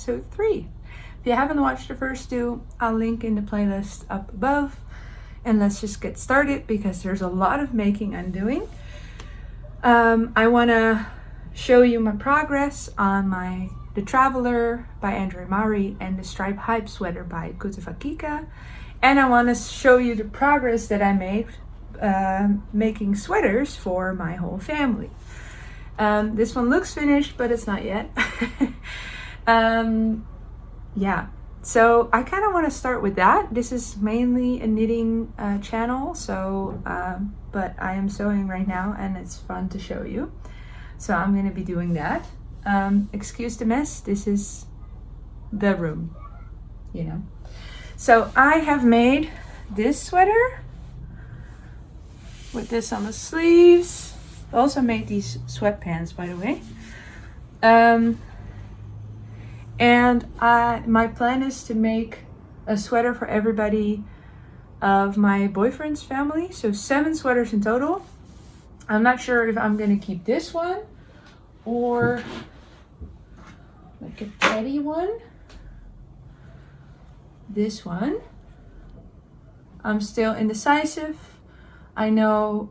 episode 3. If you haven't watched the first 2, I'll link in the playlist up above. And let's just get started because there's a lot of making I'm doing. I want to show you my progress on my The Traveler by Andrea Mowry and the Stripe Hype sweater by Kutovakika. And I want to show you the progress that I made making sweaters for my whole family. This one looks finished, but it's not yet. Yeah, so I kind of want to start with that. This is mainly a knitting channel, so but I am sewing right now and it's fun to show you. So I'm going to be doing that. Excuse the mess, this is the room, you know. So I have made this sweater with this on the sleeves. I also made these sweatpants, by the way. And my plan is to make a sweater for everybody of my boyfriend's family. So 7 sweaters in total. I'm not sure if I'm going to keep this one or like a teddy one. This one. I'm still indecisive. I know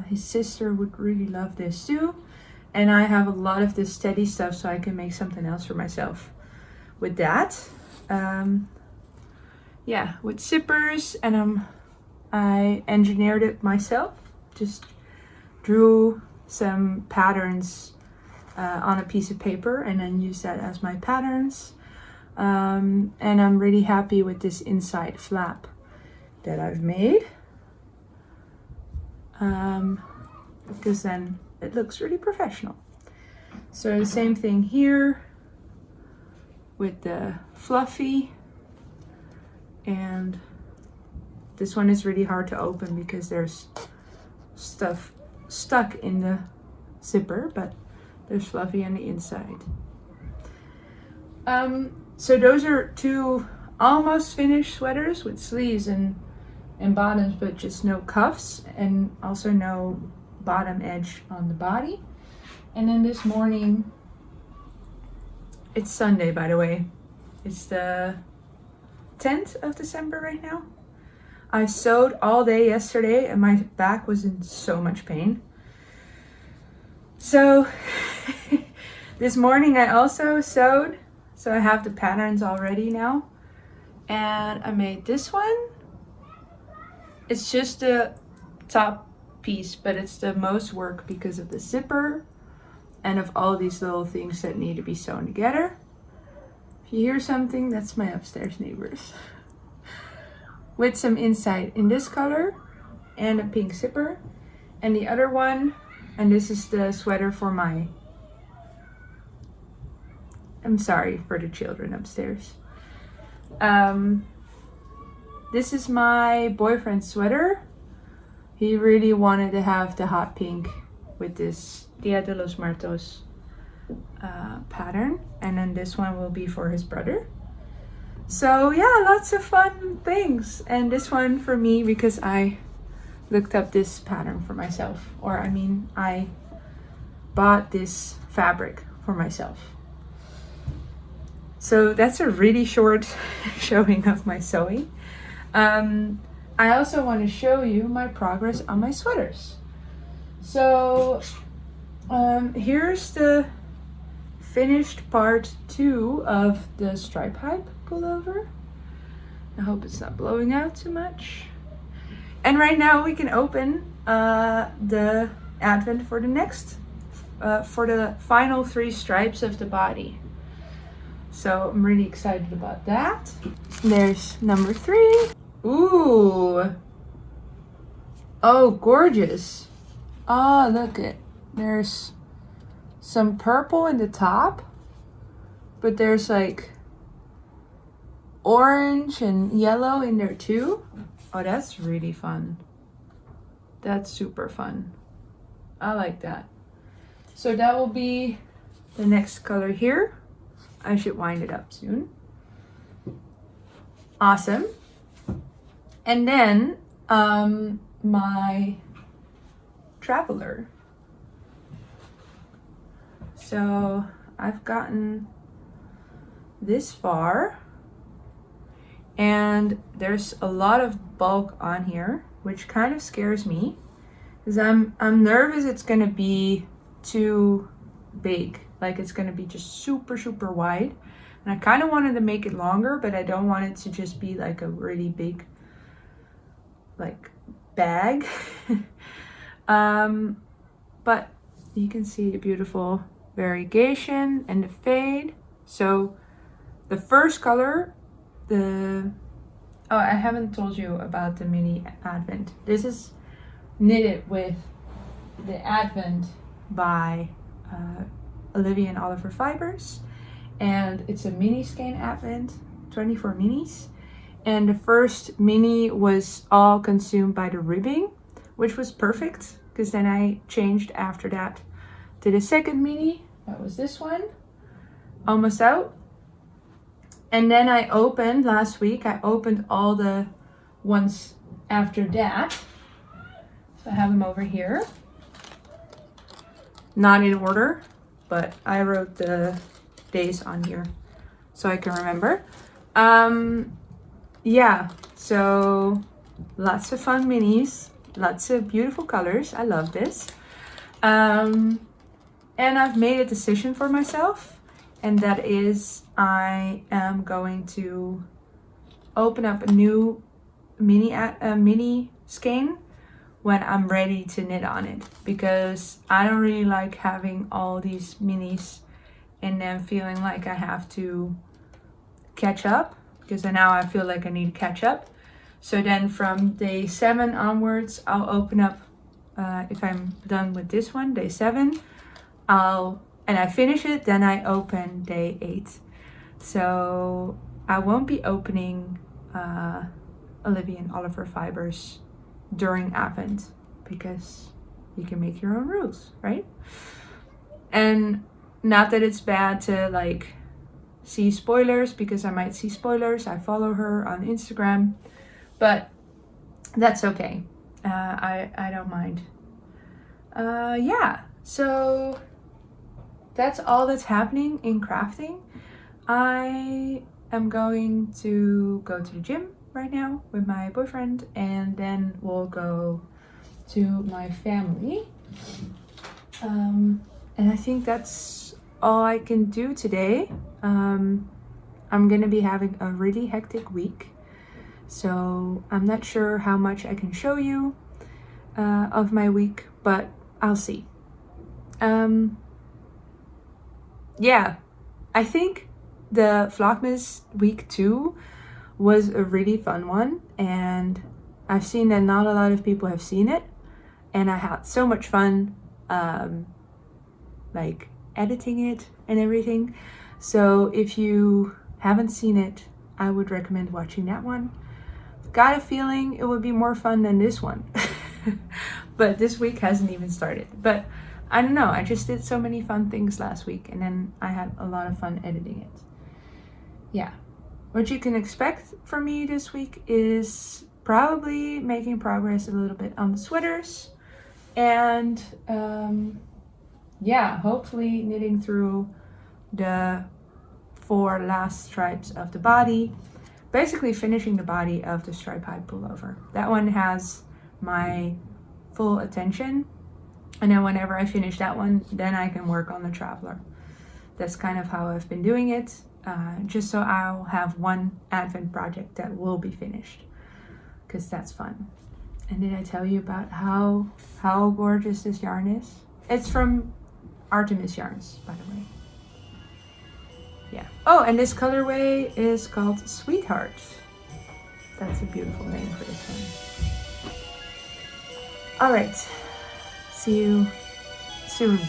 his sister would really love this too. And I have a lot of this teddy stuff, so I can make something else for myself with that. Yeah, with zippers, and I engineered it myself. Just drew some patterns on a piece of paper and then used that as my patterns. And I'm really happy with this inside flap that I've made. Because then it looks really professional. So the same thing here with the fluffy, and this one is really hard to open because there's stuff stuck in the zipper, but there's fluffy on the inside. So those are 2 almost finished sweaters with sleeves and bottoms, but just no cuffs and also no bottom edge on the body. And then this morning, it's Sunday, by the way, it's the 10th of December right now. I sewed all day yesterday and my back was in so much pain. So this morning I also sewed, so I have the patterns already now, and I made this one. It's just the top piece, but it's the most work because of the zipper and of all these little things that need to be sewn together. If you hear something, that's my upstairs neighbors. With some inside in this color and a pink zipper. And the other one, and this is the sweater for my, I'm sorry for the children upstairs. This is my boyfriend's sweater. He really wanted to have the hot pink with this Dia de los Muertos pattern. And then this one will be for his brother. So yeah, lots of fun things. And this one for me because I looked up this pattern for myself. Or I mean, I bought this fabric for myself. So that's a really short showing of my sewing. I also want to show you my progress on my sweaters. So here's the finished part 2 of the Stripe Hype pullover. I hope it's not blowing out too much. And right now we can open the advent for the next, for the final 3 stripes of the body. So I'm really excited about that. There's number 3. Ooh. Oh, gorgeous. Oh, look it. There's some purple in the top, but there's like orange and yellow in there too. Oh, that's really fun. That's super fun. I like that. So that will be the next color here. I should wind it up soon. Awesome. And then my Traveler. So I've gotten this far, and there's a lot of bulk on here, which kind of scares me because I'm nervous it's gonna be too big, like it's gonna be just super wide. And I kind of wanted to make it longer, but I don't want it to just be like a really big like bag. But you can see the beautiful variegation and the fade. So the first color, oh, I haven't told you about the mini Advent. This is knitted with the Advent by Olivia and Oliver Fibers, and it's a mini skein Advent, 24 minis. And the first mini was all consumed by the ribbing, which was perfect, because then I changed after that to the second mini. That was this one, almost out. And then I opened last week, I opened all the ones after that. So I have them over here. Not in order, but I wrote the days on here so I can remember. Yeah, so lots of fun minis, lots of beautiful colors. I love this. And I've made a decision for myself, and that is I am going to open up a new mini skein when I'm ready to knit on it, because I don't really like having all these minis and then feeling like I have to catch up, because now I feel like I need to catch up. So then from day 7 onwards, I'll open up, if I'm done with this one, day 7, and I finish it, then I open day 8. So I won't be opening Olivia and Oliver Fibers during Advent, because you can make your own rules, right? And not that it's bad to like see spoilers, because I might see spoilers. I follow her on Instagram, but that's okay. I don't mind. Yeah, so that's all that's happening in crafting. I am going to go to the gym right now with my boyfriend, and then we'll go to my family. And I think that's all I can do today. I'm gonna be having a really hectic week, so I'm not sure how much I can show you of my week, but I'll see. Yeah, I think the Vlogmas week 2 was a really fun one, and I've seen that not a lot of people have seen it, and I had so much fun like editing it and everything. So if you haven't seen it, I would recommend watching that one. Got a feeling it would be more fun than this one. But this week hasn't even started. But I don't know, I just did so many fun things last week, and then I had a lot of fun editing it. Yeah. What you can expect from me this week is probably making progress a little bit on the sweaters, and yeah, hopefully knitting through the 4 last stripes of the body, basically finishing the body of the stripe high pullover. That one has my full attention, and then whenever I finish that one, then I can work on the Traveler. That's kind of how I've been doing it, just so I'll have one Advent project that will be finished, because that's fun. And did I tell you about how gorgeous this yarn is? It's from Artemis Yarns, by the way. Yeah. Oh, and this colorway is called Sweetheart. That's a beautiful name for this one. All right. See you soon.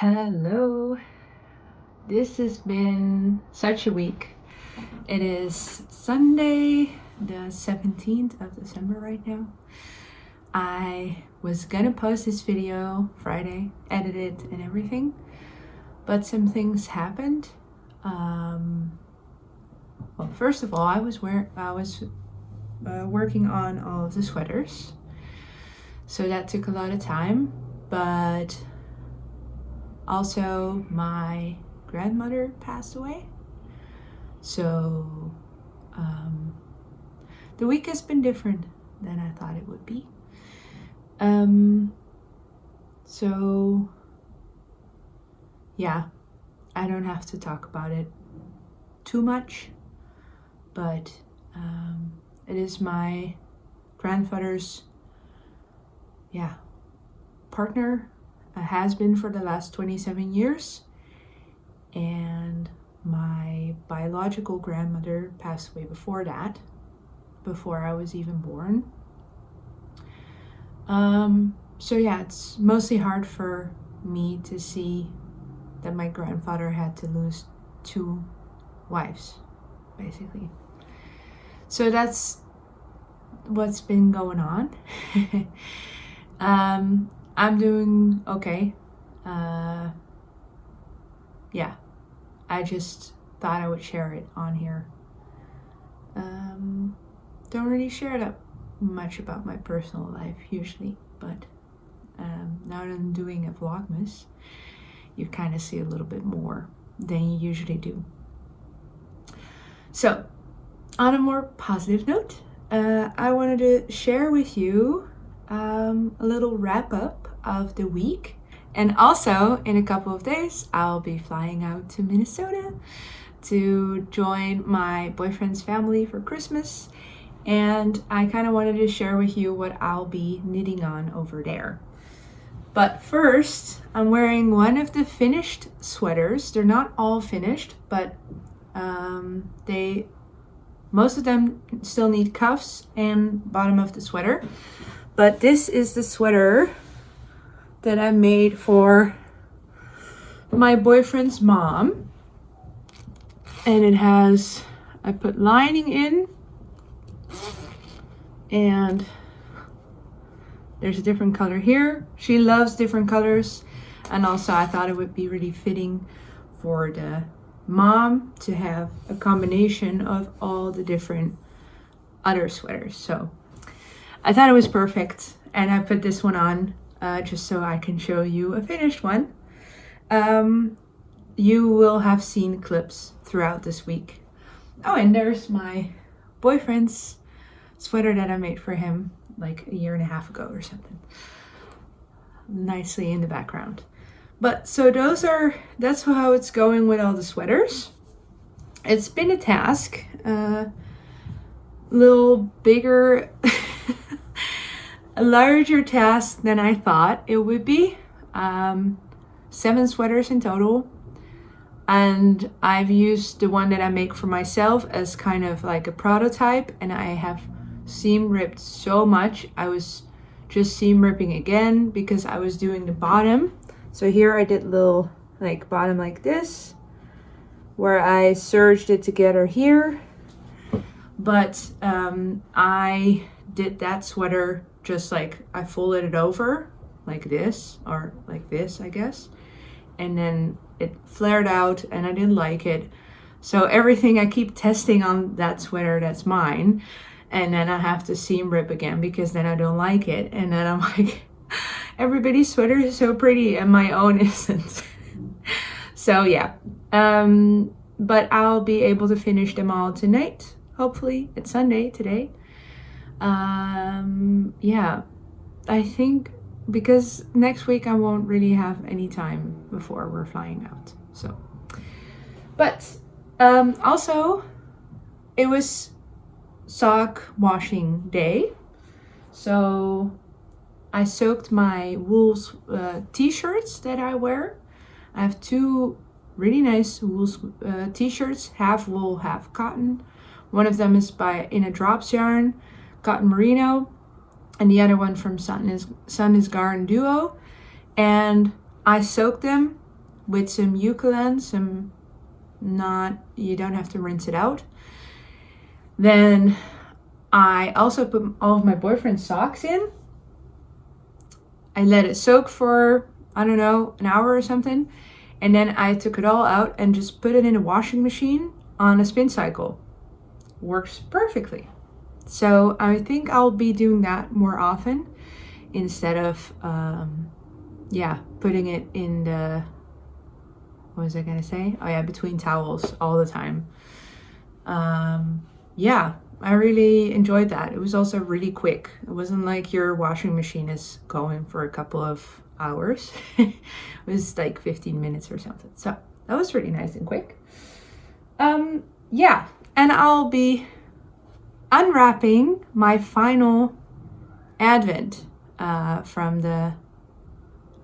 Hello. This has been such a week. It is Sunday, the 17th of December right now. I was gonna post this video Friday, edit it and everything, but some things happened. Well, first of all, I was working on all of the sweaters, so that took a lot of time. But also, my grandmother passed away, so the week has been different than I thought it would be. So yeah, I don't have to talk about it too much, but it is my grandfather's partner, has been for the last 27 years, and my biological grandmother passed away before that, before I was even born. So yeah, it's mostly hard for me to see that my grandfather had to lose 2 wives, basically. So that's what's been going on. I'm doing okay. Yeah, I just thought I would share it on here. Don't really share that much about my personal life usually, but now that I'm doing a Vlogmas, you kind of see a little bit more than you usually do. So, on a more positive note, I wanted to share with you a little wrap up of the week. And also, in a couple of days, I'll be flying out to Minnesota to join my boyfriend's family for Christmas. And I kind of wanted to share with you what I'll be knitting on over there. But first, I'm wearing one of the finished sweaters. They're not all finished, but most of them still need cuffs and bottom of the sweater. But this is the sweater that I made for my boyfriend's mom. And it has, I put lining in, and there's a different color here. She loves different colors. And also I thought it would be really fitting for the mom to have a combination of all the different other sweaters. So I thought it was perfect, and I put this one on just so I can show you a finished one. You will have seen clips throughout this week. Oh, and there's my boyfriend's sweater that I made for him like a year and a half ago or something, nicely in the background. But so that's how it's going with all the sweaters. It's been a task, a little bigger, a larger task than I thought it would be. 7 sweaters in total. And I've used the one that I make for myself as kind of like a prototype, and I have seam ripped so much. I was just seam ripping again because I was doing the bottom. So here I did little like bottom like this, where I serged it together here. But I did that sweater just like I folded it over like this, or like this, I guess. And then it flared out and I didn't like it. So everything I keep testing on that sweater that's mine. And then I have to seam rip again because then I don't like it. And then I'm like, everybody's sweater is so pretty and my own isn't. So yeah, but I'll be able to finish them all tonight. Hopefully, it's Sunday today. Yeah, I think because next week I won't really have any time before we're flying out. So, but also it was sock washing day. So I soaked my wool t-shirts that I wear. I have 2 really nice wool t-shirts, half wool, half cotton. One of them is in a drops yarn, cotton merino, and the other one from Sun is Garn Duo. And I soaked them with some eucalyptus, you don't have to rinse it out. Then I also put all of my boyfriend's socks in. I let it soak for, I don't know, an hour or something. And then I took it all out and just put it in a washing machine on a spin cycle. Works perfectly. So I think I'll be doing that more often instead of, putting it in the, what was I gonna say? Oh yeah, between towels all the time. I really enjoyed that. It was also really quick. It wasn't like your washing machine is going for a couple of hours. It was like 15 minutes or something. So that was really nice and quick. And I'll be unwrapping my final advent from the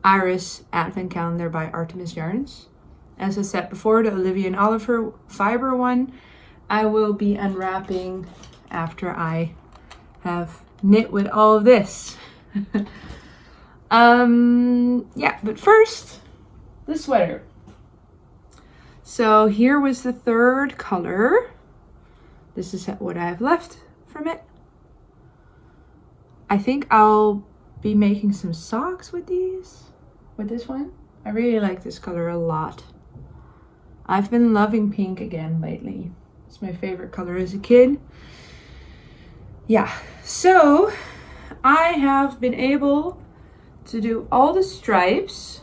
Iris Advent Calendar by Artemis Yarns. As I said before, the Olivia and Oliver fiber one I will be unwrapping after I have knit with all of this. But first, the sweater. So here was the third color. This is what I have left from it. I think I'll be making some socks with this one. I really like this color a lot. I've been loving pink again lately. It's my favorite color as a kid. Yeah, so I have been able to do all the stripes,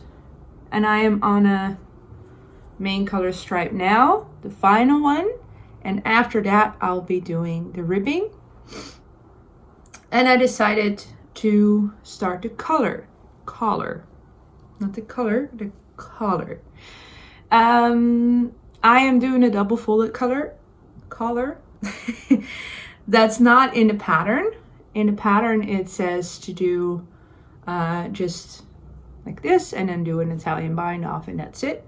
and I am on a main color stripe now, the final one, and after that I'll be doing the ribbing. And I decided to start the collar, not the color, the collar. I am doing a double folded collar. That's not in the pattern. In the pattern it says to do just like this and then do an Italian bind off and that's it.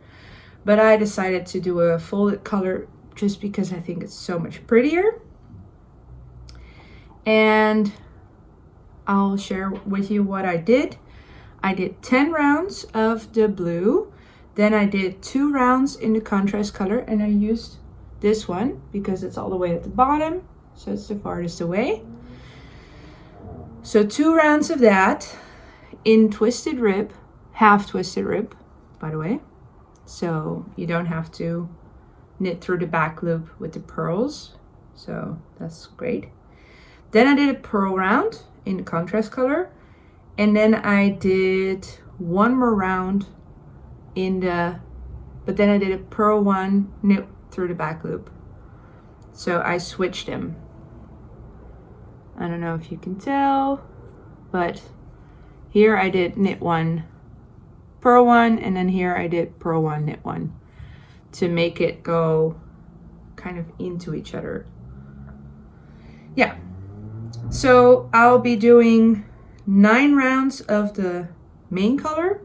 But I decided to do a folded collar just because I think it's so much prettier. And I'll share with you what I did. I did 10 rounds of the blue. Then I did 2 rounds in the contrast color, and I used this one because it's all the way at the bottom, so it's the farthest away. So 2 rounds of that in twisted rib, half twisted rib, by the way. So you don't have to knit through the back loop with the pearls. So that's great. Then I did a purl round in the contrast color, and then I did one more round but then I did a purl one, knit through the back loop. So I switched them. I don't know if you can tell, but here I did knit one, purl one, and then here I did purl one, knit one to make it go kind of into each other. Yeah. So I'll be doing 9 rounds of the main color,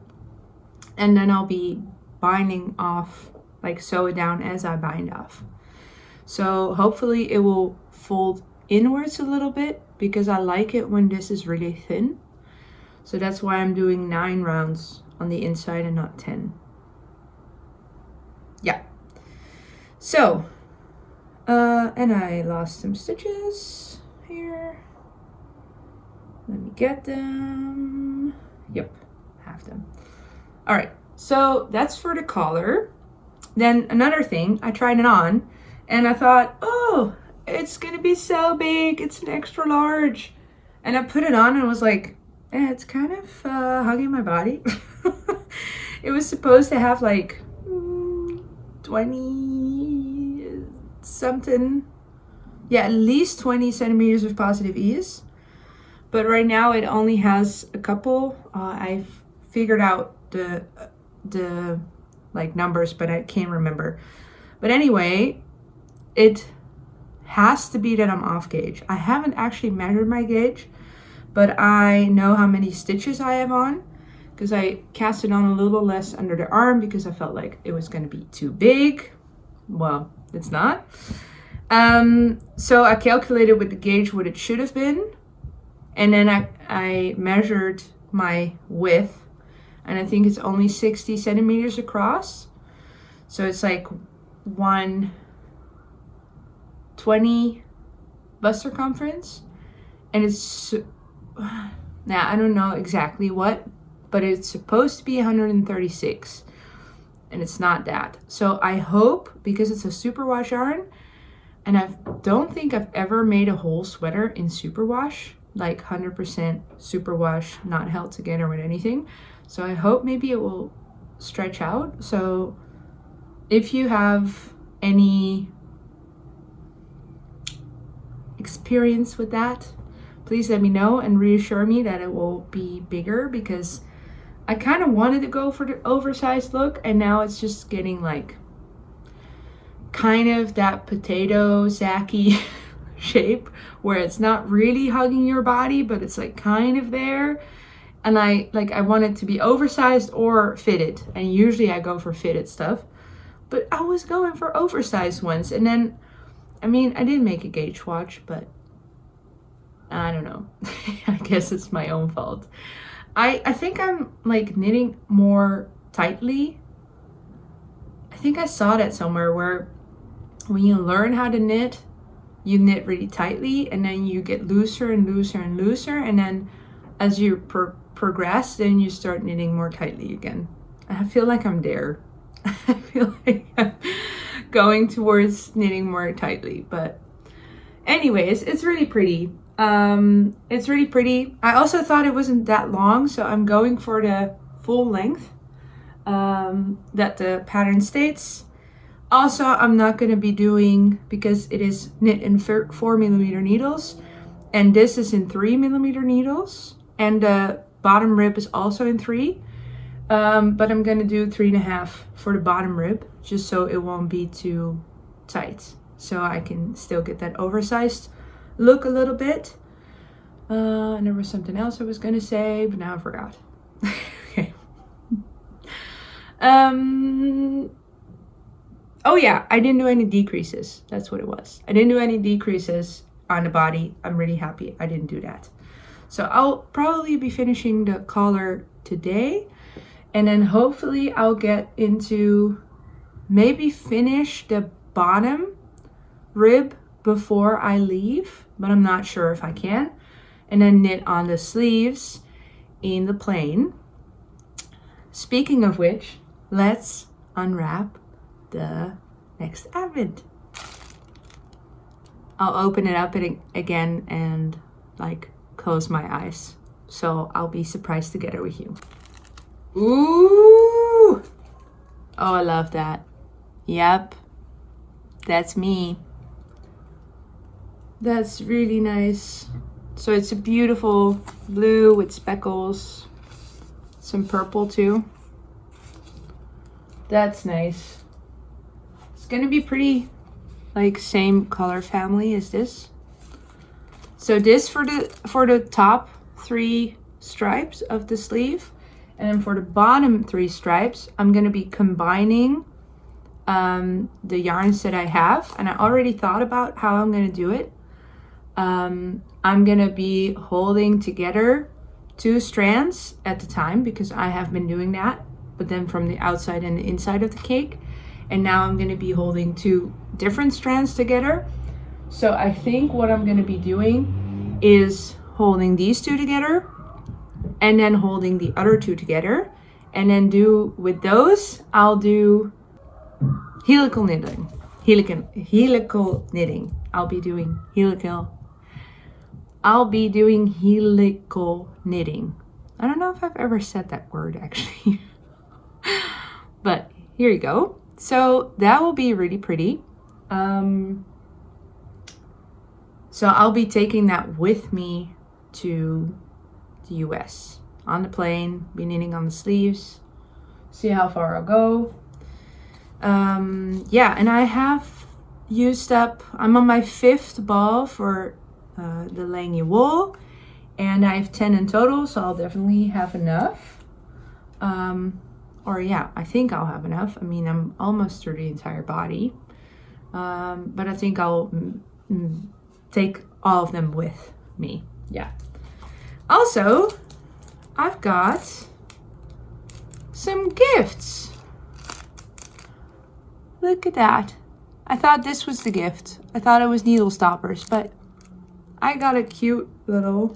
and then I'll be binding off, like sew it down as I bind off. So hopefully it will fold inwards a little bit because I like it when this is really thin. So that's why I'm doing 9 rounds on the inside and not 10. Yeah. So, and I lost some stitches here. Let me get them. Yep, have them. All right, so that's for the collar. Then another thing, I tried it on and I thought, oh, it's gonna be so big, it's an extra large. And I put it on and was like, it's kind of hugging my body. It was supposed to have like 20 something, yeah, at least 20 centimeters of positive ease. But right now it only has a couple. I've figured out the like numbers, but I can't remember. But anyway, it has to be that I'm off gauge. I haven't actually measured my gauge, but I know how many stitches I have on because I cast it on a little less under the arm because I felt like it was going to be too big. Well, it's not. So I calculated with the gauge what it should have been, and then I measured my width. and I think it's only 60 centimeters across. So it's like 120 bust circumference, and it's now I don't know exactly what, but it's supposed to be 136, and it's not that. So I hope, because it's a superwash yarn, and I don't think I've ever made a whole sweater in superwash, like 100% superwash, not held together with anything. So I hope maybe it will stretch out. So if you have any experience with that, please let me know and reassure me that it will be bigger, because I kind of wanted to go for the oversized look, and now it's just getting like kind of that potato sacky shape where it's not really hugging your body, but it's like kind of there. And I want it to be oversized or fitted, and usually I go for fitted stuff, but I was going for oversized ones. And then, I mean, I did make a gauge watch, but I don't know. I guess it's my own fault. I think I'm like knitting more tightly. I think I saw that somewhere, where when you learn how to knit, you knit really tightly, and then you get looser and looser and looser, and then as you progress, then you start knitting more tightly again. I feel like I'm there. I feel like I'm going towards knitting more tightly. But anyways, it's really pretty. It's really pretty. I also thought it wasn't that long, so I'm going for the full length that the pattern states. Also, I'm not going to be doing, because it is knit in 4mm needles, and this is in 3mm needles, and the bottom rib is also in 3, but I'm going to do 3.5 for the bottom rib, just so it won't be too tight, so I can still get that oversized look a little bit. And there was something else I was going to say, but now I forgot. Okay. Oh yeah, I didn't do any decreases. That's what it was. I didn't do any decreases on the body. I'm really happy I didn't do that. So I'll probably be finishing the collar today, and then hopefully I'll get into maybe finish the bottom rib before I leave, but I'm not sure if I can. And then knit on the sleeves in the plain. Speaking of which, let's unwrap the next advent. I'll open it up again and like close my eyes, so I'll be surprised together with you. Ooh! Oh, I love that. Yep, that's me. That's really nice. So it's a beautiful blue with speckles, some purple too. That's nice. It's gonna be pretty like same color family as this. So this for the top 3 stripes of the sleeve, and then for the bottom 3 stripes, I'm gonna be combining the yarns that I have, and I already thought about how I'm gonna do it. I'm gonna be holding together 2 strands at the time, because I have been doing that, but then from the outside and the inside of the cake. And now I'm gonna be holding 2 different strands together. So I think what I'm gonna be doing is holding these 2 together, and then holding the other 2 together, and then with those, I'll do helical knitting. Helical knitting. I'll be doing helical knitting. I don't know if I've ever said that word actually. But here you go. So that will be really pretty. So I'll be taking that with me to the US on the plane, be knitting on the sleeves, see how far I'll go. Yeah, and I have used up, I'm on my 5th ball for the Lange wool, and I have 10 in total, so I'll definitely have enough. Or yeah, I think I'll have enough. I mean, I'm almost through the entire body, but I think I'll take all of them with me. Yeah. Also, I've got some gifts. Look at that. I thought this was the gift. I thought it was needle stoppers, but I got a cute little,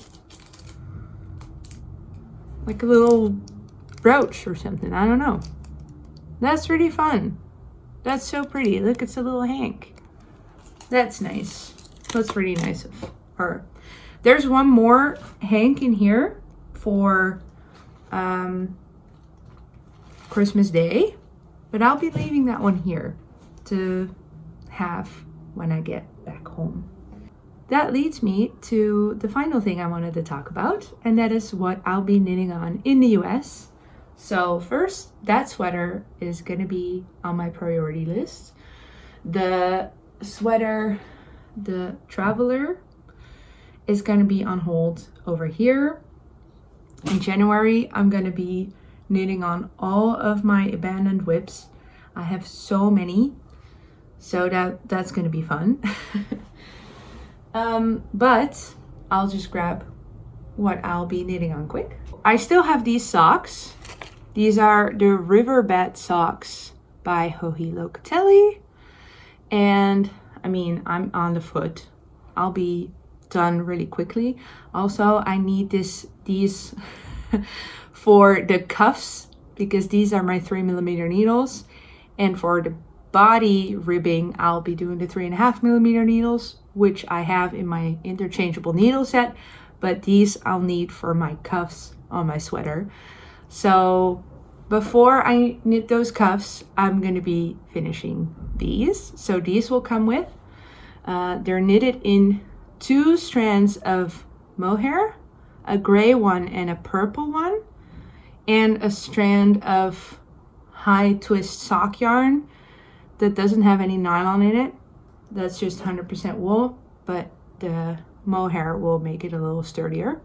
like a little brooch or something. I don't know. That's really fun. That's so pretty. Look, it's a little hank. That's nice. That's really nice of her. There's one more hank in here for Christmas Day, but I'll be leaving that one here to have when I get back home. That leads me to the final thing I wanted to talk about, and that is what I'll be knitting on in the US. So first, that sweater is going to be on my priority list. The sweater, the Traveler, is going to be on hold over here. In January, I'm going to be knitting on all of my abandoned whips. I have so many, so that's going to be fun. But I'll just grab what I'll be knitting on quick. I still have these socks. These are the Riverbed socks by Joji Locatelli. And I mean, I'm on the foot. I'll be done really quickly. Also, I need these for the cuffs, because these are my 3mm needles. And for the body ribbing, I'll be doing the 3.5mm needles, which I have in my interchangeable needle set. But these I'll need for my cuffs on my sweater. So before I knit those cuffs, I'm going to be finishing these. So these will come with. They're knitted in 2 strands of mohair, a gray one and a purple one, and a strand of high twist sock yarn that doesn't have any nylon in it. That's just 100% wool, but the mohair will make it a little sturdier.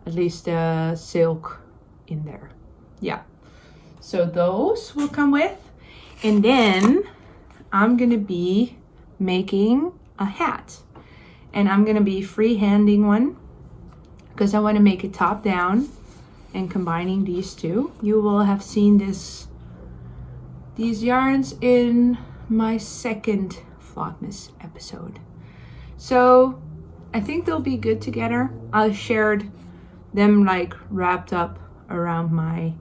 At least the silk in there. Yeah. So those will come with. And then I'm going to be making a hat. And I'm going to be freehanding one because I want to make it top down and combining these two. You will have seen these yarns in my second Vlogmas episode. So I think they'll be good together. I shared them like wrapped up around my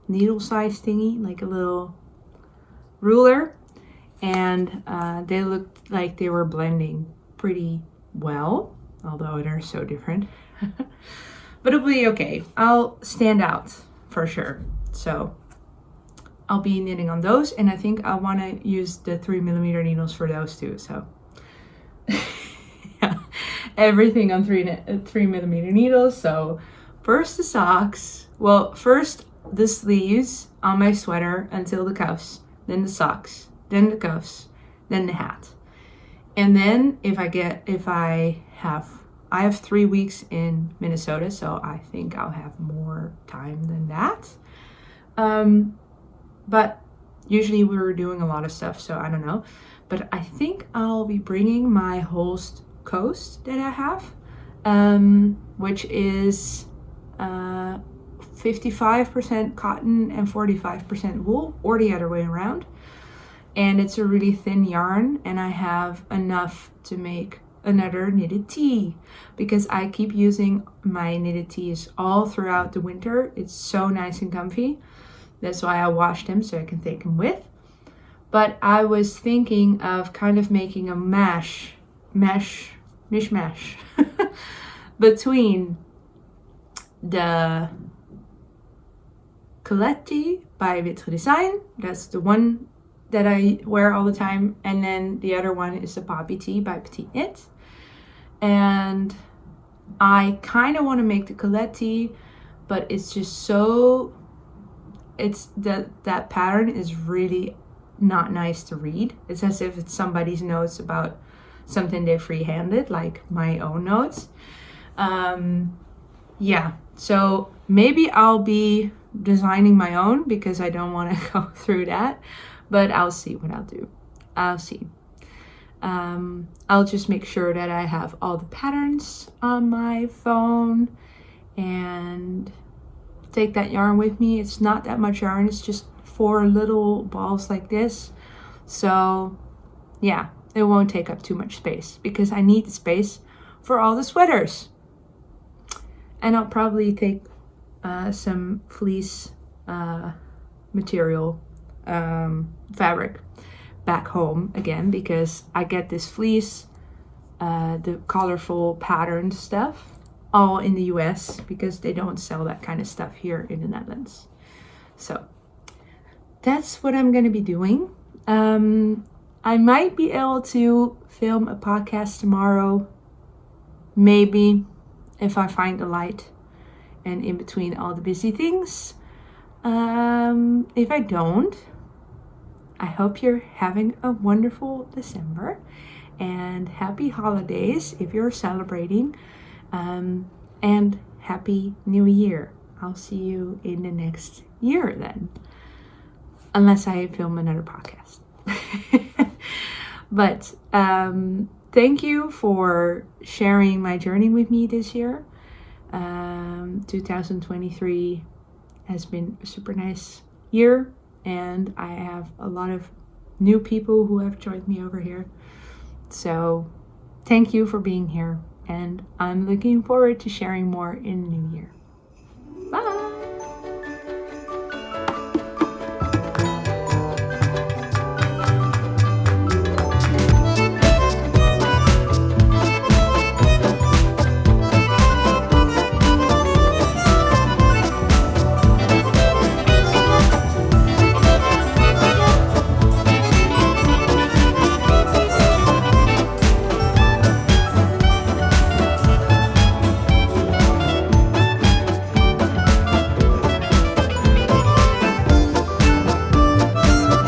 needle size thingy, like a little ruler, and they looked like they were blending pretty well, although they're so different. But it'll be okay. I'll stand out for sure. So I'll be knitting on those, and I think I want to use the 3mm needles for those too. So yeah, everything on 3mm needles. So first the socks. Well, first the sleeves on my sweater until the cuffs, then the socks, then the cuffs, then the hat. And then I have 3 weeks in Minnesota, so I think I'll have more time than that. But usually we're doing a lot of stuff, so I don't know. But I think I'll be bringing my Holst coast that I have, which is 55% cotton and 45% wool, or the other way around. And it's a really thin yarn, and I have enough to make another knitted tee because I keep using my knitted tees all throughout the winter. It's so nice and comfy. That's why I washed them so I can take them with. But I was thinking of kind of making a mishmash between the Coletti by Vitre Design. That's the one that I wear all the time. And then the other one is the Poppy Tee by Petite Knit. And I kind of want to make the Coletti, but it's just so... that pattern is really not nice to read. It's as if it's somebody's notes about something they freehanded, like my own notes. Yeah, so maybe I'll be designing my own because I don't want to go through that, but I'll see what I'll do. I'll see. I'll just make sure that I have all the patterns on my phone, and take that yarn with me. It's not that much yarn. It's just 4 little balls like this. So yeah, it won't take up too much space because I need the space for all the sweaters. And I'll probably take some fleece material, fabric back home again, because I get this fleece, the colorful patterned stuff, all in the US because they don't sell that kind of stuff here in the Netherlands. So that's what I'm going to be doing. I might be able to film a podcast tomorrow, maybe, if I find the light and in between all the busy things. If I don't, I hope you're having a wonderful December and happy holidays if you're celebrating, and happy new year. I'll see you in the next year then, unless I film another podcast. But thank you for sharing my journey with me this year. 2023 has been a super nice year, and I have a lot of new people who have joined me over here. So thank you for being here, and I'm looking forward to sharing more in the new year. Bye!